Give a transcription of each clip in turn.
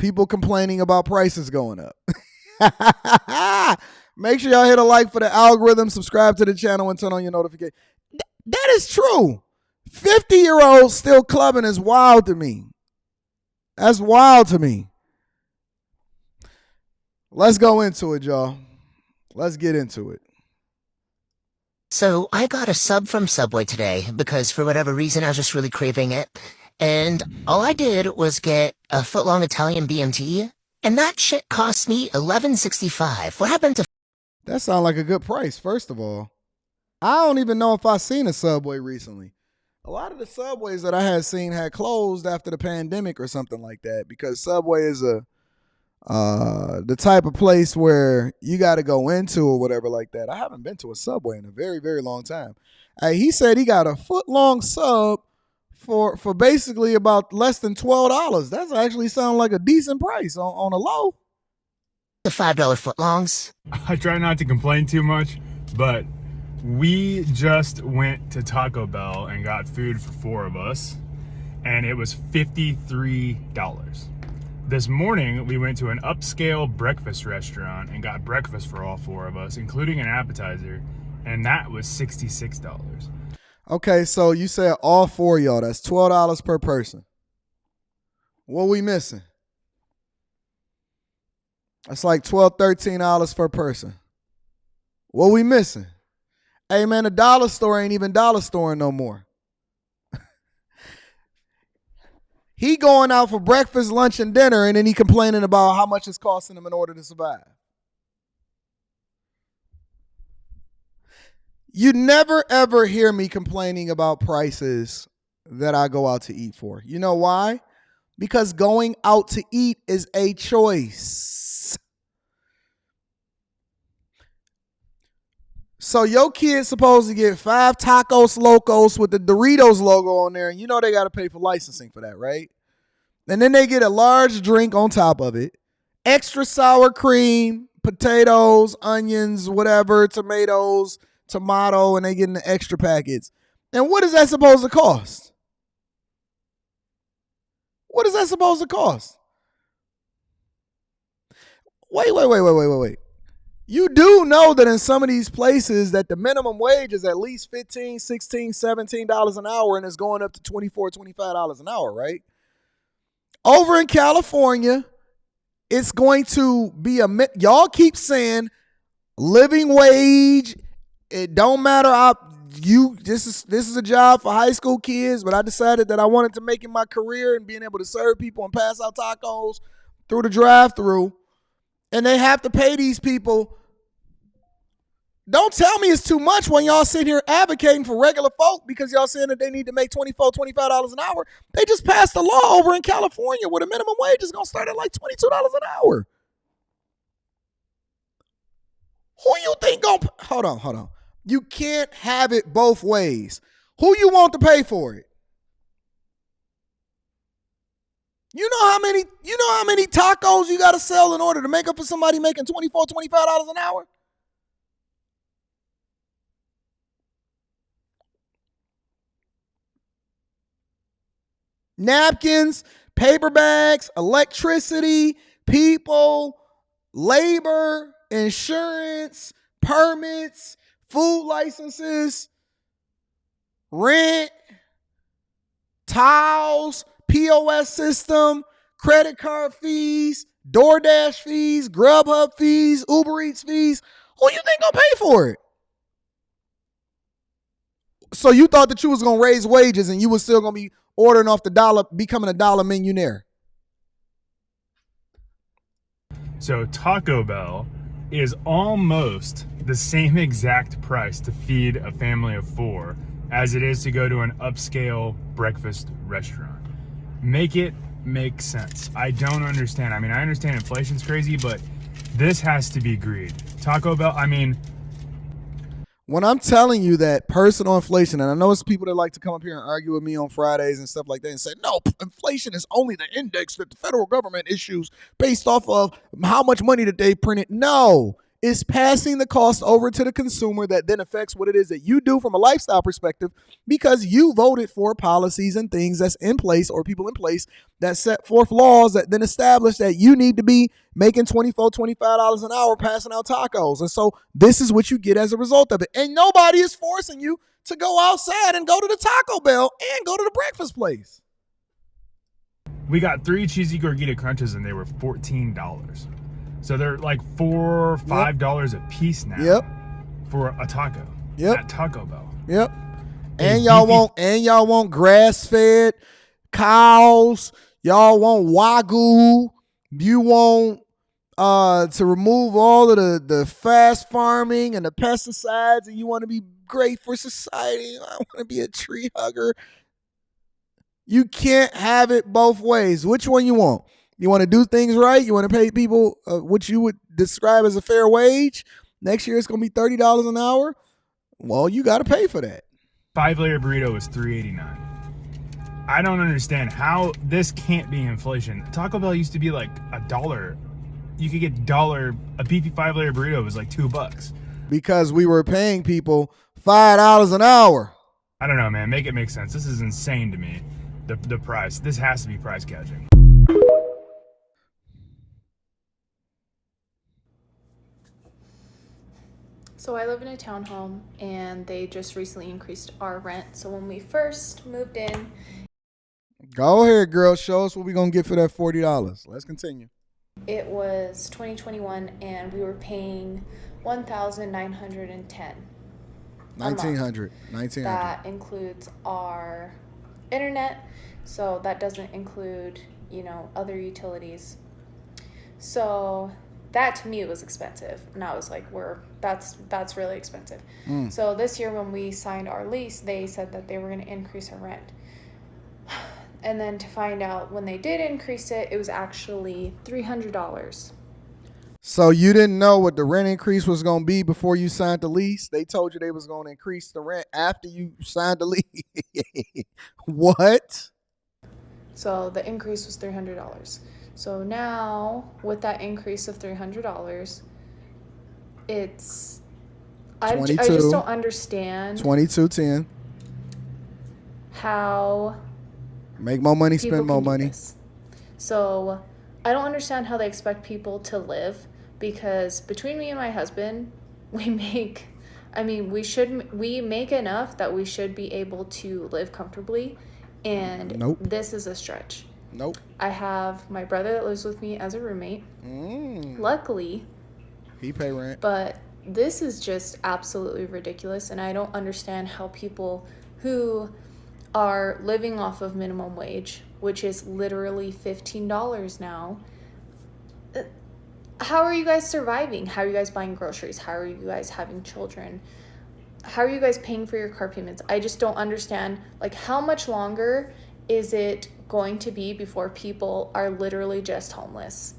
People complaining about prices going up. Make sure y'all hit a like for the algorithm, subscribe to the channel, and turn on your notification. That is true. 50-year-olds still clubbing is wild to me. That's wild to me. Let's go into it, y'all. Let's get into it. So I got a sub from Subway today because for whatever reason I was just really craving it. And all I did was get a foot-long Italian BMT, and that shit cost me $11.65. What happened to That sounds like a good price, first of all. I don't even know if I've seen a Subway recently. A lot of the Subways that I had seen had closed after the pandemic or something like that, because Subway is the type of place where you got to go into or whatever like that. I haven't been to a Subway in a very, very long time. He said he got a foot-long sub for basically about less than $12. That's actually sound like a decent price on a low. the $5 footlongs? I try not to complain too much, but we just went to Taco Bell and got food for 4 of us, and it was $53. This morning, we went to an upscale breakfast restaurant and got breakfast for all 4 of us, including an appetizer, and that was $66. Okay, so you said all 4 of y'all. That's $12 per person. What we missing? That's like $12, $13 per person. What we missing? Hey, man, the dollar store ain't even dollar storing no more. He going out for breakfast, lunch, and dinner, and then he complaining about how much it's costing him in order to survive. You never, ever hear me complaining about prices that I go out to eat for. You know why? Because going out to eat is a choice. So your kid's supposed to get 5 tacos locos with the Doritos logo on there, and you know they got to pay for licensing for that, right? And then they get a large drink on top of it, extra sour cream, potatoes, onions, whatever, tomatoes, tomato, and they get in the extra packets. And what is that supposed to cost? What is that supposed to cost? Wait. You do know that in some of these places that the minimum wage is at least $15, $16, $17 an hour, and it's going up to $24, $25 an hour, right? Over in California, it's going to be y'all keep saying living wage. It don't matter. This is a job for high school kids, but I decided that I wanted to make it my career and being able to serve people and pass out tacos through the drive-through. And they have to pay these people. Don't tell me it's too much when y'all sit here advocating for regular folk because y'all saying that they need to make $24, $25 an hour. They just passed a law over in California where the minimum wage is going to start at like $22 an hour. Who you think going to... Hold on. You can't have it both ways. Who you want to pay for it? You know how many tacos you got to sell in order to make up for somebody making $24, $25 an hour? Napkins, paper bags, electricity, people, labor, insurance, permits, food licenses, rent, towels, POS system, credit card fees, DoorDash fees, Grubhub fees, Uber Eats fees. Who you think gonna pay for it? So you thought that you was gonna raise wages and you was still gonna be ordering off the dollar, becoming a dollar millionaire? So Taco Bell is almost the same exact price to feed a family of 4 as it is to go to an upscale breakfast restaurant. Make it make sense. I don't understand. I mean, I understand inflation's crazy, but this has to be greed. Taco Bell, I mean... When I'm telling you that personal inflation, and I know it's people that like to come up here and argue with me on Fridays and stuff like that and say, no, inflation is only the index that the federal government issues based off of how much money that they printed. No, It's passing the cost over to the consumer that then affects what it is that you do from a lifestyle perspective because you voted for policies and things that's in place or people in place that set forth laws that then establish that you need to be making $24, $25 an hour passing out tacos. And so this is what you get as a result of it. And nobody is forcing you to go outside and go to the Taco Bell and go to the breakfast place. We got 3 cheesy gordita crunches and they were $14. So they're like $4, $5 a piece now. For a taco. At Taco Bell. And y'all want grass-fed cows. Y'all want Wagyu. You want to remove all of the fast farming and the pesticides, and you want to be great for society. I want to be a tree hugger. You can't have it both ways. Which one you want? You want to do things right? You want to pay people what you would describe as a fair wage? Next year it's going to be $30 an hour? Well, you got to pay for that. 5-layer burrito was $3.89. I don't understand how this can't be inflation. Taco Bell used to be like $1. You could get a beefy 5-layer burrito was like $2. Because we were paying people $5 an hour. I don't know, man. Make it make sense. This is insane to me. The price. This has to be price gouging. So I live in a townhome and they just recently increased our rent. So when we first moved in. Go ahead, girl. Show us what we're going to get for that $40. Let's continue. It was 2021 and we were paying $1,910. $1,900. That includes our internet. So that doesn't include, other utilities. So that to me was expensive. And I was like, that's really expensive. So this year when we signed our lease, they said that they were going to increase our rent. And then to find out when they did increase it, it was actually $300. So you didn't know what the rent increase was going to be before you signed the lease? They told you they was going to increase the rent after you signed the lease. What? So the increase was $300. So now with that increase of $300, it's I just don't understand $22.10. how make more money, spend more money. So I don't understand how they expect people to live, because between me and my husband, we make enough that we should be able to live comfortably, and this is a stretch. I have my brother that lives with me as a roommate. Luckily, he pay rent. But this is just absolutely ridiculous, and I don't understand how people who are living off of minimum wage, which is literally $15 now, how are you guys surviving? How are you guys buying groceries? How are you guys having children? How are you guys paying for your car payments? I just don't understand, how much longer is it going to be before people are literally just homeless?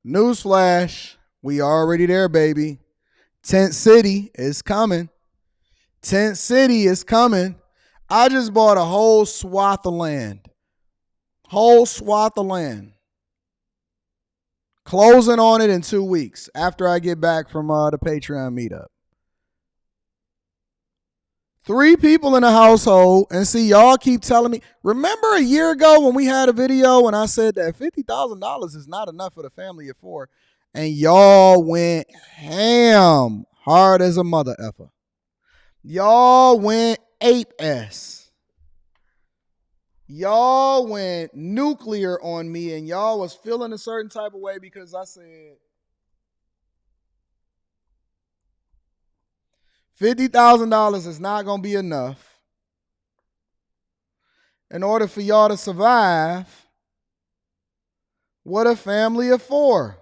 Newsflash, we already there, baby. Tent City is coming. Tent City is coming. I just bought a whole swath of land. Closing on it in 2 weeks after I get back from the Patreon meetup. 3 people in the household, and see, y'all keep telling me. Remember a year ago when we had a video and I said that $50,000 is not enough for the family of 4, and y'all went ham, hard as a mother effer. Y'all went ape-ass. Y'all went nuclear on me, and y'all was feeling a certain type of way because I said $50,000 is not going to be enough in order for y'all to survive with a family of 4.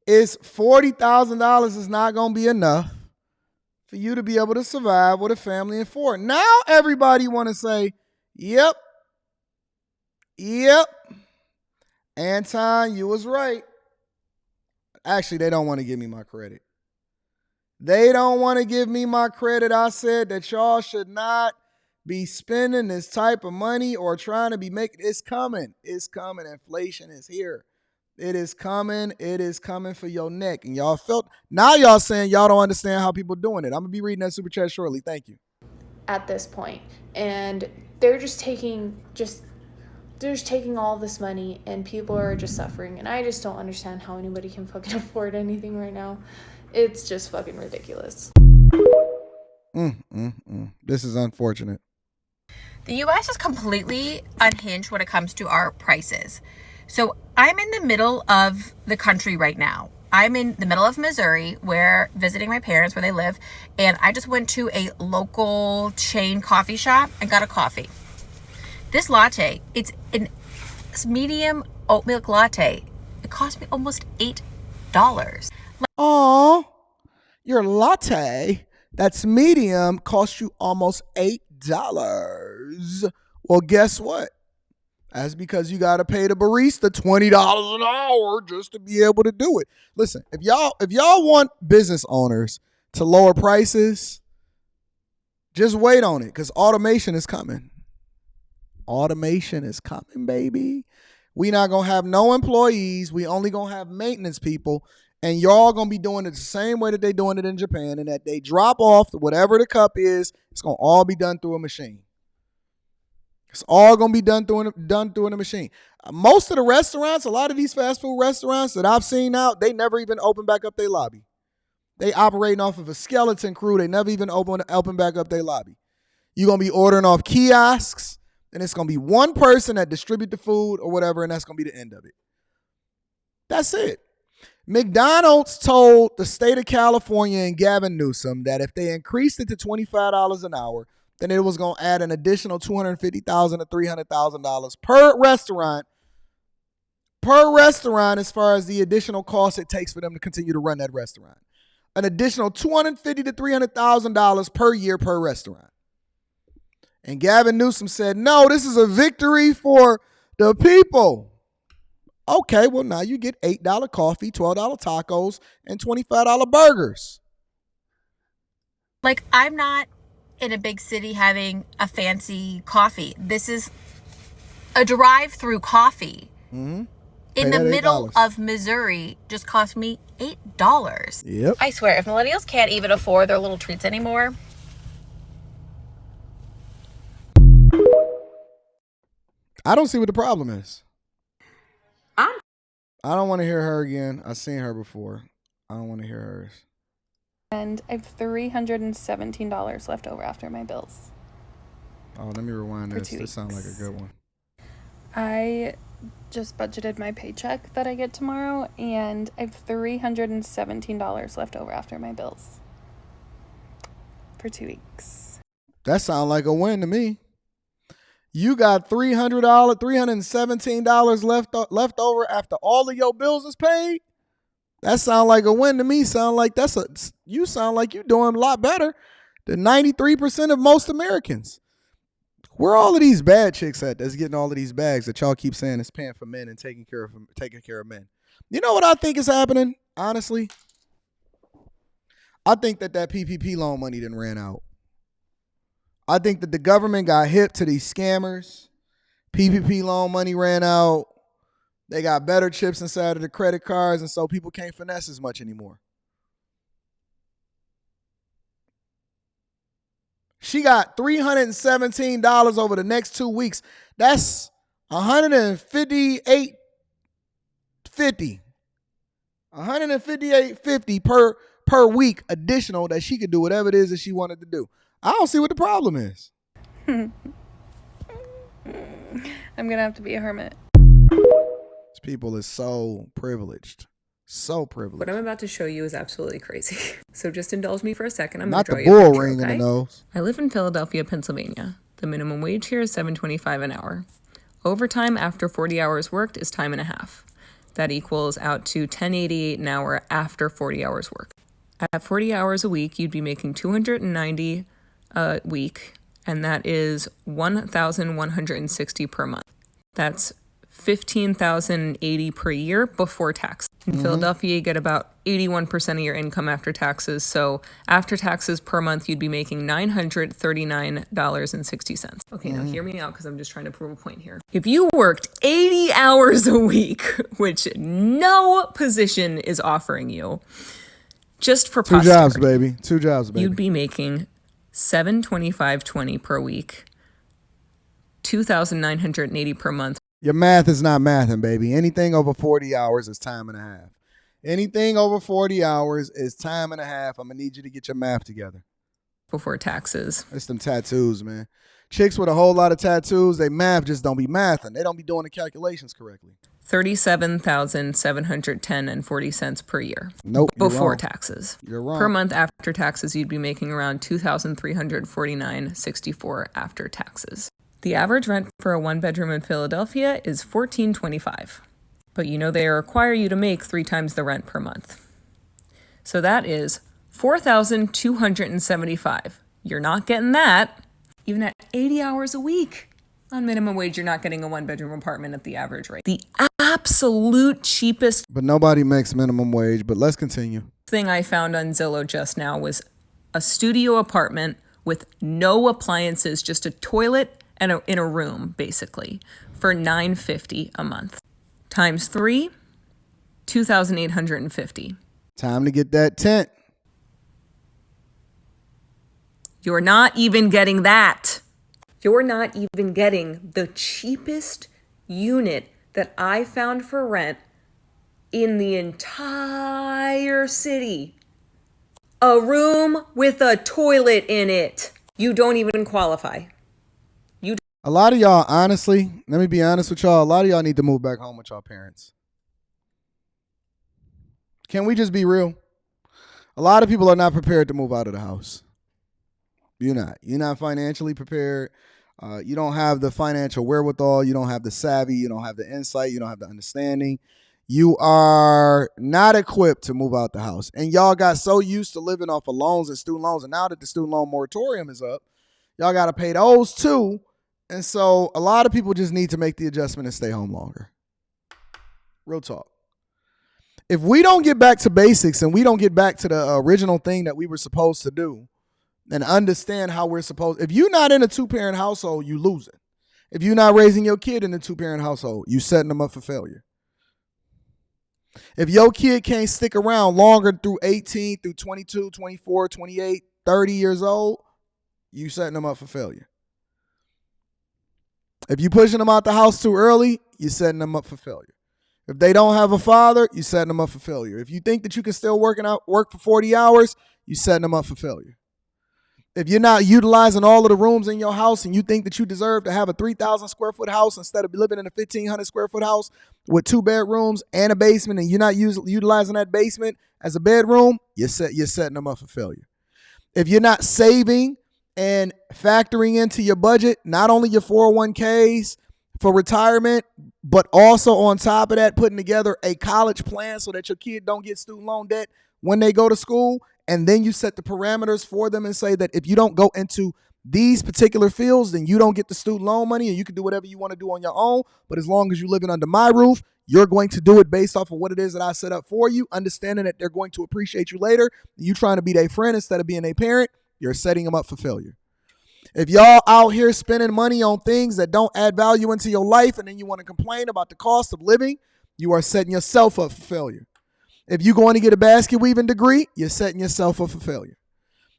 It's $40,000 is not going to be enough for you to be able to survive with a family of 4. Now everybody want to say, yep. Anton, you was right. Actually, they don't want to give me my credit. I said that y'all should not be spending this type of money or trying to be making. It's coming. Inflation is here. It is coming. It is coming for your neck. And now y'all saying y'all don't understand how people doing it. I'm going to be reading that super chat shortly. Thank you. At this point. And they're just taking all this money and people are just suffering. And I just don't understand how anybody can fucking afford anything right now. It's just fucking ridiculous. This is unfortunate. The U.S. is completely unhinged when it comes to our prices. So I'm in the middle of the country right now. I'm in the middle of Missouri, where visiting my parents where they live, and I just went to a local chain coffee shop and got a coffee. This latte, it's a medium oat milk latte. It cost me almost $8. Oh, your latte that's medium cost you almost $8. Well, guess what? That's because you got to pay the barista $20 an hour just to be able to do it. Listen, if y'all want business owners to lower prices, just wait on it, because automation is coming. Automation is coming, baby. We not going to have no employees. We only going to have maintenance people. And y'all going to be doing it the same way that they doing it in Japan, and that they drop off whatever the cup is. It's going to all be done through a machine. It's all going to be done through a machine. Most of the restaurants, a lot of these fast food restaurants that I've seen now, they never even open back up their lobby. They operating off of a skeleton crew. They never even open back up their lobby. You're going to be ordering off kiosks, and it's going to be one person that distribute the food or whatever, and that's going to be the end of it. That's it. McDonald's told the state of California and Gavin Newsom that if they increased it to $25 an hour, then it was going to add an additional $250,000 to $300,000 per restaurant as far as the additional cost it takes for them to continue to run that restaurant. An additional $250,000 to $300,000 per year per restaurant. And Gavin Newsom said, no, this is a victory for the people. Okay, well, now you get $8 coffee, $12 tacos, and $25 burgers. Like, I'm not in a big city having a fancy coffee. This is a drive-through coffee. Mm-hmm. In the middle of Missouri just cost me $8. Yep. I swear, if millennials can't even afford their little treats anymore. I don't see what the problem is. I don't want to hear her again. I've seen her before. I don't want to hear hers. And I have $317 left over after my bills. Oh, let me rewind this. This sounds like a good one. I just budgeted my paycheck that I get tomorrow, and I have $317 left over after my bills for 2 weeks. That sounds like a win to me. You got $317 left over after all of your bills is paid. That sounds like a win to me. You sound like you're doing a lot better than 93% of most Americans. Where are all of these bad chicks at that's getting all of these bags that y'all keep saying is paying for men and taking care of men? You know what I think is happening, honestly? I think that PPP loan money didn't ran out. I think that the government got hip to these scammers. PPP loan money ran out. They got better chips inside of the credit cards, and so people can't finesse as much anymore. She got $317 over the next 2 weeks. That's $158.50. $158.50 per week additional that she could do whatever it is that she wanted to do. I don't see what the problem is. I'm going to have to be a hermit. This people is so privileged. So privileged. What I'm about to show you is absolutely crazy. So just indulge me for a second. I'm not going the to draw you a bull picture, ring okay? in the nose. I live in Philadelphia, Pennsylvania. The minimum wage here is $7.25 an hour. Overtime after 40 hours worked is time and a half. That equals out to $10.88 an hour after 40 hours worked. At 40 hours a week, you'd be making $290 a week, and that is $1,160 per month. That's $15,080 per year before tax. In Philadelphia, you get about 81% of your income after taxes. So after taxes per month, you'd be making $939.60. Okay, now hear me out because I'm just trying to prove a point here. If you worked 80 hours a week, which no position is offering you, just for Two posterity, jobs, baby. 2 jobs, baby. you'd be making $725.20 per week, $2,980 per month. Your math is not mathing, baby. Anything over 40 hours is time and a half. Anything over 40 hours is time and a half. I'm going to need you to get your math together. Before taxes. It's them tattoos, man. Chicks with a whole lot of tattoos, they math just don't be mathing. They don't be doing the calculations correctly. $37,710.40 per year. Nope. Before taxes. You're wrong. Per month after taxes, you'd be making around $2,349.64 after taxes. The average rent for a 1-bedroom in Philadelphia is $1,425. But you know they require you to make 3 times the rent per month. So that is $4,275. You're not getting that. Even at 80 hours a week. On minimum wage, you're not getting a 1-bedroom apartment at the average rate. The absolute cheapest But nobody makes minimum wage. But let's continue. thing I found on Zillow just now was a studio apartment with no appliances, just a toilet and in a room, basically, for $950 a month. Times 3, $2,850. Time to get that tent. You're not even getting that. You're not even getting the cheapest unit that I found for rent in the entire city. A room with a toilet in it. You don't even qualify. A lot of y'all, honestly, let me be honest with y'all. A lot of y'all need to move back home with y'all parents. Can we just be real? A lot of people are not prepared to move out of the house. You're not. You're not financially prepared. You don't have the financial wherewithal. You don't have the savvy. You don't have the insight. You don't have the understanding. You are not equipped to move out the house. And y'all got so used to living off of loans and student loans. And now that the student loan moratorium is up, y'all got to pay those too. And so a lot of people just need to make the adjustment and stay home longer. Real talk. If we don't get back to basics and we don't get back to the original thing that we were supposed to do and understand how we're supposed, if you're not in a 2-parent household, you losing. If you're not raising your kid in a 2-parent household, you setting them up for failure. If your kid can't stick around longer through 18, through 22, 24, 28, 30 years old, you setting them up for failure. If you pushing them out the house too early, you're setting them up for failure. If they don't have a father, you're setting them up for failure. If you think that you can still work for 40 hours, you're setting them up for failure. If you're not utilizing all of the rooms in your house and you think that you deserve to have a 3,000 square foot house instead of living in a 1,500 square foot house with 2 bedrooms and a basement, and you're not utilizing that basement as a bedroom, you're setting them up for failure. If you're not saving and factoring into your budget, not only your 401ks for retirement, but also on top of that, putting together a college plan so that your kid don't get student loan debt when they go to school. And then you set the parameters for them and say that if you don't go into these particular fields, then you don't get the student loan money and you can do whatever you want to do on your own. But as long as you're living under my roof, you're going to do it based off of what it is that I set up for you, understanding that they're going to appreciate you later. You trying to be their friend instead of being a parent, you're setting them up for failure. If y'all out here spending money on things that don't add value into your life and then you want to complain about the cost of living, you are setting yourself up for failure. If you're going to get a basket weaving degree, you're setting yourself up for failure.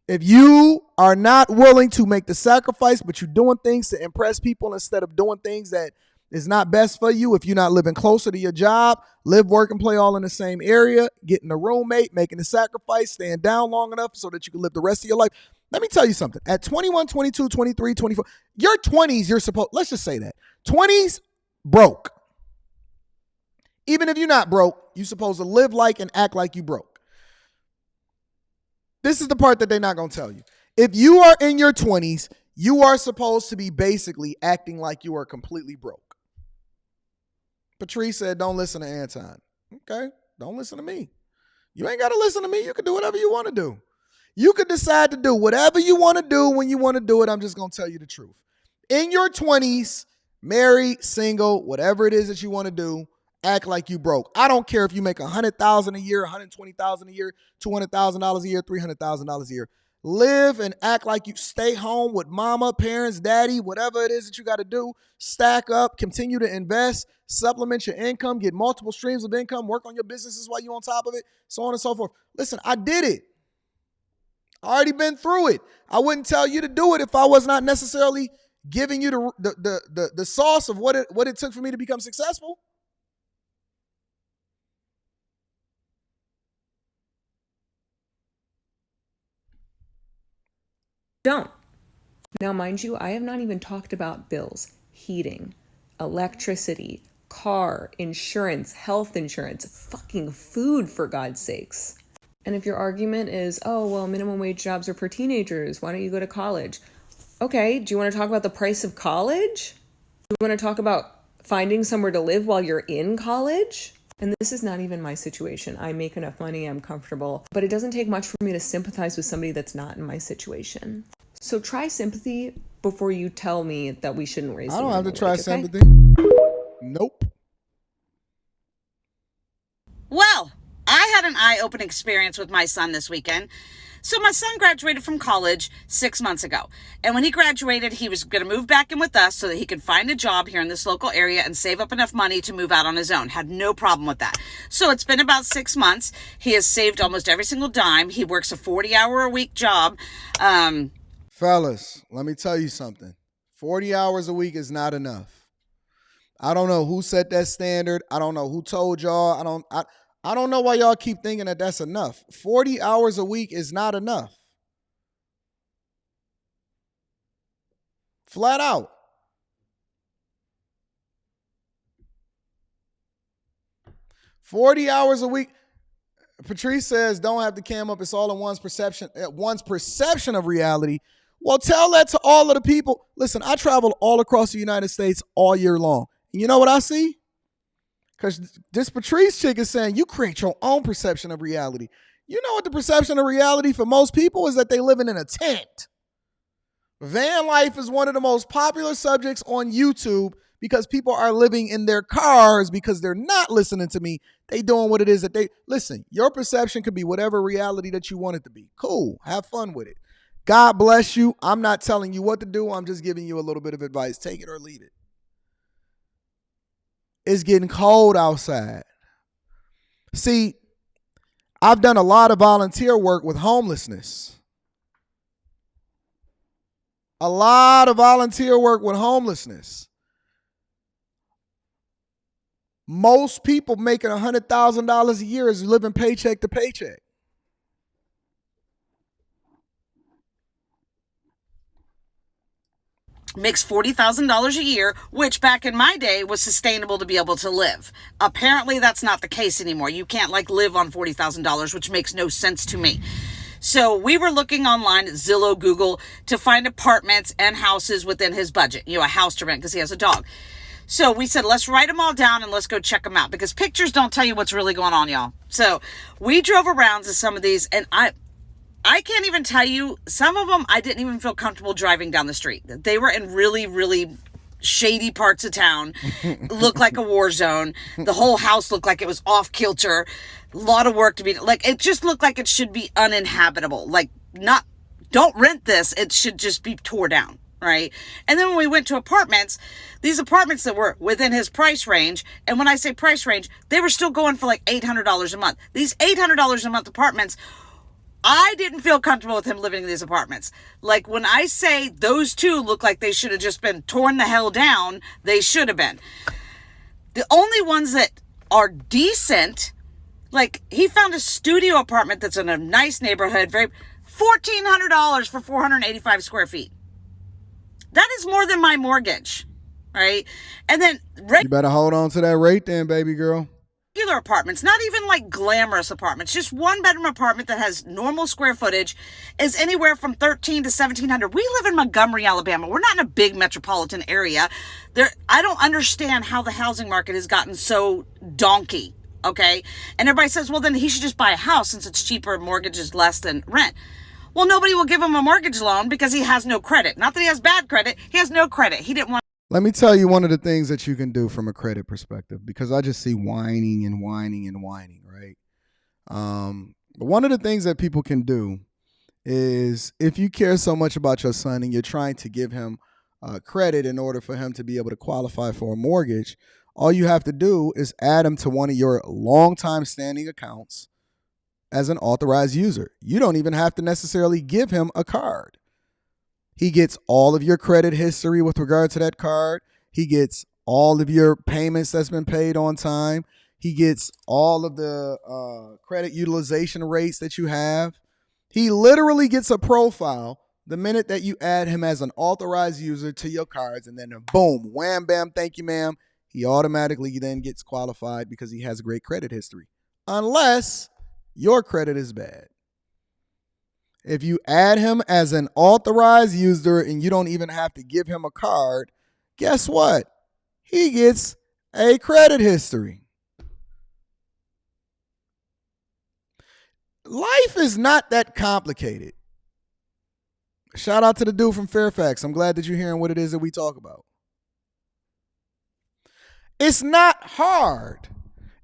If you are not willing to make the sacrifice, but you're doing things to impress people instead of doing things that is not best for you, if you're not living closer to your job, live, work, and play all in the same area, getting a roommate, making the sacrifice, staying down long enough so that you can live the rest of your life. Let me tell you something. At 21, 22, 23, 24, your 20s, let's just say that. 20s, broke. Even if you're not broke, you're supposed to live like and act like you broke. This is the part that they're not going to tell you. If you are in your 20s, you are supposed to be basically acting like you are completely broke. Patrice said, don't listen to Anton. Okay, don't listen to me. You ain't got to listen to me. You can do whatever you want to do. You could decide to do whatever you want to do when you want to do it. I'm just going to tell you the truth. In your 20s, married, single, whatever it is that you want to do, act like you broke. I don't care if you make $100,000 a year, $120,000 a year, $200,000 a year, $300,000 a year. Live and act like you stay home with mama, parents, daddy, whatever it is that you got to do. Stack up, continue to invest, supplement your income, get multiple streams of income, work on your businesses while you're on top of it, so on and so forth. Listen, I did it. I already been through it. I wouldn't tell you to do it if I was not necessarily giving you the sauce of what it took for me to become successful. Don't. Now, mind you, I have not even talked about bills, heating, electricity, car, insurance, health insurance, fucking food, for God's sakes. And if your argument is, oh, well, minimum wage jobs are for teenagers, why don't you go to college? Okay, do you want to talk about the price of college? Do you want to talk about finding somewhere to live while you're in college? And this is not even my situation. I make enough money, I'm comfortable, but it doesn't take much for me to sympathize with somebody that's not in my situation. So try sympathy before you tell me that we shouldn't raise the I don't have to minimum try wage, okay? sympathy. Nope. Well, I had an eye-opening experience with my son this weekend. So my son graduated from college 6 months ago. And when he graduated, he was going to move back in with us so that he could find a job here in this local area and save up enough money to move out on his own. Had no problem with that. So it's been about 6 months. He has saved almost every single dime. He works a 40-hour-a-week job. Fellas, let me tell you something. 40 hours a week is not enough. I don't know who set that standard. I don't know who told y'all. I don't know why y'all keep thinking that that's enough. 40 hours a week is not enough. Flat out. $40 hours a week. Patrice says, don't have the cam up. It's all in one's perception of reality. Well, tell that to all of the people. Listen, I travel all across the United States all year long. And you know what I see? Because this Patrice chick is saying you create your own perception of reality. You know what the perception of reality for most people is? That they living in a tent. Van life is one of the most popular subjects on YouTube because people are living in their cars because they're not listening to me. They doing what it is that they... Listen, your perception could be whatever reality that you want it to be. Cool. Have fun with it. God bless you. I'm not telling you what to do. I'm just giving you a little bit of advice. Take it or leave it. It's getting cold outside. See, I've done a lot of volunteer work with homelessness. A lot of volunteer work with homelessness. Most people making $100,000 a year is living paycheck to paycheck. Makes $40,000 a year, which back in my day was sustainable to be able to live. Apparently that's not the case anymore. You can't live on $40,000, which makes no sense to me. So we were looking online at Zillow, Google to find apartments and houses within his budget, a house to rent because he has a dog. So we said, let's write them all down and let's go check them out because pictures don't tell you what's really going on, y'all. So we drove around to some of these and I can't even tell you, some of them I didn't even feel comfortable driving down the street. They were in really, really shady parts of town, looked like a war zone. The whole house looked like it was off kilter. A lot of work to be, it just looked like it should be uninhabitable. Don't rent this. It should just be tore down, right? And then when we went to apartments, these apartments that were within his price range, and when I say price range, they were still going for $800 a month. These $800 a month apartments, I didn't feel comfortable with him living in these apartments. When I say those two look like they should have just been torn the hell down, they should have been. The only ones that are decent, he found a studio apartment that's in a nice neighborhood, $1,400 for 485 square feet. That is more than my mortgage, right? And then... You better hold on to that rate then, baby girl. Regular apartments, not even glamorous apartments, just one bedroom apartment that has normal square footage is anywhere from $1,300 to $1,700. We live in Montgomery, Alabama. We're not in a big metropolitan area. I don't understand how the housing market has gotten so donkey, okay? And everybody says, well, then he should just buy a house since it's cheaper, mortgage is less than rent. Well, nobody will give him a mortgage loan because he has no credit. Not that he has bad credit, he has no credit. He didn't want Let me tell you one of the things that you can do from a credit perspective, because I just see whining and whining and whining, right? But one of the things that people can do is, if you care so much about your son and you're trying to give him credit in order for him to be able to qualify for a mortgage, all you have to do is add him to one of your long-time standing accounts as an authorized user. You don't even have to necessarily give him a card. He gets all of your credit history with regard to that card. He gets all of your payments that's been paid on time. He gets all of the credit utilization rates that you have. He literally gets a profile the minute that you add him as an authorized user to your cards, and then boom, wham, bam, thank you, ma'am. He automatically then gets qualified because he has a great credit history, unless your credit is bad. If you add him as an authorized user and you don't even have to give him a card, guess what? He gets a credit history. Life is not that complicated. Shout out to the dude from Fairfax. I'm glad that you're hearing what it is that we talk about. It's not hard.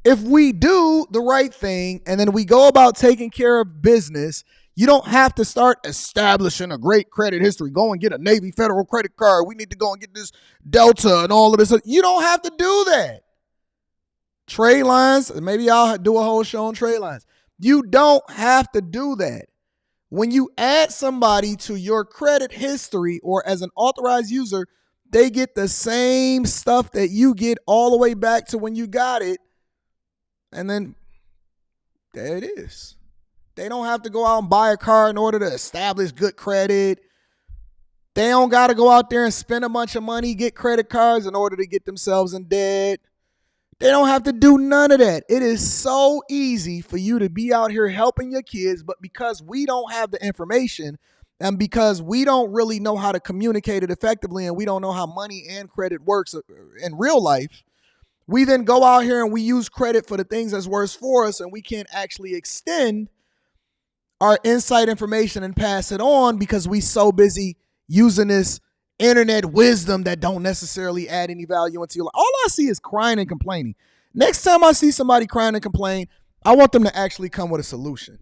If we do the right thing and then we go about taking care of business, you don't have to start establishing a great credit history. Go and get a Navy Federal credit card. We need to go and get this Delta and all of this. You don't have to do that. Trade lines, maybe I'll do a whole show on trade lines. You don't have to do that. When you add somebody to your credit history or as an authorized user, they get the same stuff that you get all the way back to when you got it. And then there it is. They don't have to go out and buy a car in order to establish good credit. They don't got to go out there and spend a bunch of money, get credit cards in order to get themselves in debt. They don't have to do none of that. It is so easy for you to be out here helping your kids, but because we don't have the information and because we don't really know how to communicate it effectively and we don't know how money and credit works in real life, we then go out here and we use credit for the things that's worse for us, and we can't actually extend our inside information and pass it on because we so busy using this internet wisdom that don't necessarily add any value into your life. All I see is crying and complaining. Next time I see somebody crying and complain, I want them to actually come with a solution.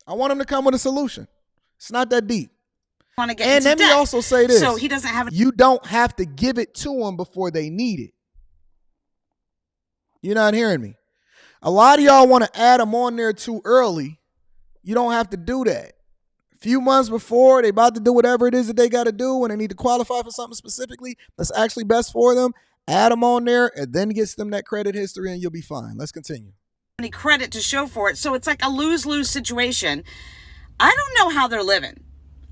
I want them to come with a solution. It's not that deep. Want to get and into let debt. me also say this. So he doesn't have You don't have to give it to them before they need it. You're not hearing me. A lot of y'all want to add them on there too early. You don't have to do that. A few months before, they about to do whatever it is that they got to do and they need to qualify for something specifically that's actually best for them, add them on there and then gets them that credit history and you'll be fine. Let's continue. any credit to show for it. So it's like a lose-lose situation. I don't know how they're living.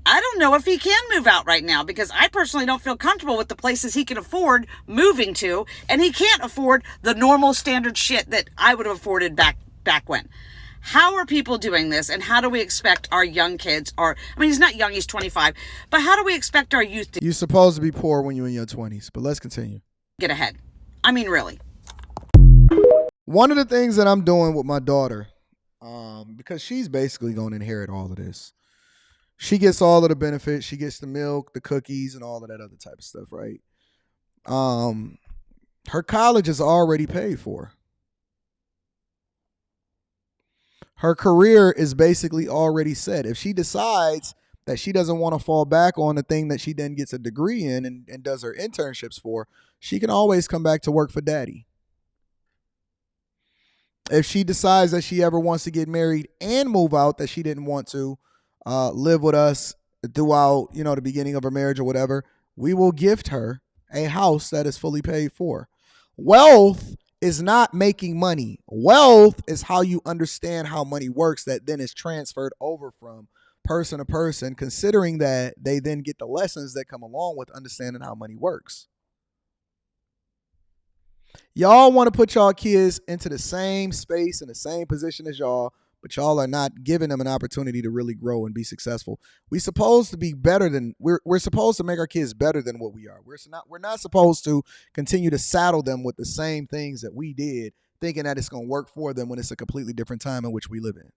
I don't know if he can move out right now because I personally don't feel comfortable with the places he can afford moving to, and he can't afford the normal standard shit that I would have afforded back when. How are people doing this, and how do we expect our young kids, he's not young, he's 25, but how do we expect our youth to You're supposed to be poor when you're in your 20s, but let's continue. get ahead? I mean, really. One of the things that I'm doing with my daughter, because she's basically going to inherit all of this. She gets all of the benefits. She gets the milk, the cookies, and all of that other type of stuff, right? Her college is already paid for. Her career is basically already set. If she decides that she doesn't want to fall back on the thing that she then gets a degree in and does her internships for, she can always come back to work for daddy. If she decides that she ever wants to get married and move out, that she didn't want to live with us throughout, the beginning of her marriage or whatever, we will gift her a house that is fully paid for. Wealth is not making money. Wealth is how you understand how money works that then is transferred over from person to person, considering that they then get the lessons that come along with understanding how money works. Y'all want to put y'all kids into the same space and the same position as y'all, but y'all are not giving them an opportunity to really grow and be successful. We're supposed to be better than we're supposed to make our kids better than what we are. We're not supposed to continue to saddle them with the same things that we did, thinking that it's going to work for them when it's a completely different time in which we live in.